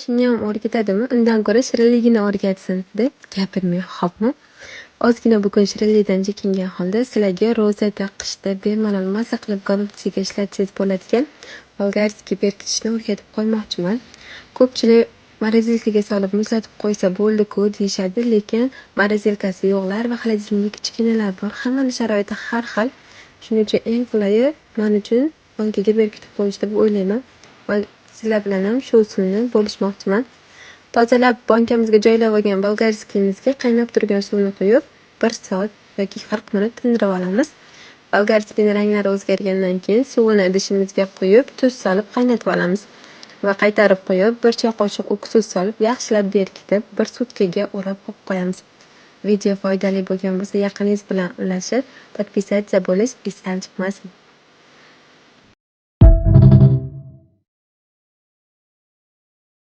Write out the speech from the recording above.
shiniyam o'rgatadimi? Undan ko'ra shirinligini o'rgatsin deb gapirmay, xo'pmi? Ozgina bugun shirinlikdan chekingan holda sizlarga ro'zada, qishda bemalol maza qilib gorodnikiga ishlatsangiz bo'ladigan bolgarskiy berkitishni o'rgatib qo'ymoqchiman. Ko'pchilik morozelkaga solib muzlatib qo'ysa bo'ldi-ku deyishadi, lekin morozelkasi yo'qlar va xolodilnik kichkinalar bor. Hammani sharoiti har xil. Shuning uchun eng qulayi men uchun bankaga berkitib qo'yish deb o'ylayman. Va sizlar bilan ham shu usulni bo'lishmoqchiman. Tozalab bankamizga joylab olgan bolgarskiyimizga qaynab turgan suvni quyib, 1 soat yoki 40 minut tindirib olamiz. Bolgarskiyning ranglari o'zgargandan keyin suvini idishimizga quyib, tuz solib qaynatib olamiz. Va qaytarib qo'yib, 1 choy qoshiq uksus solib, yaxshilab berkitib, 1 sutkaga o'rab qo'yamiz. Video foydali bo'lgan bo'lsa, yaqiningizlar bilan ulashib, podpisatsiya bo'lish esdan chiqmasin.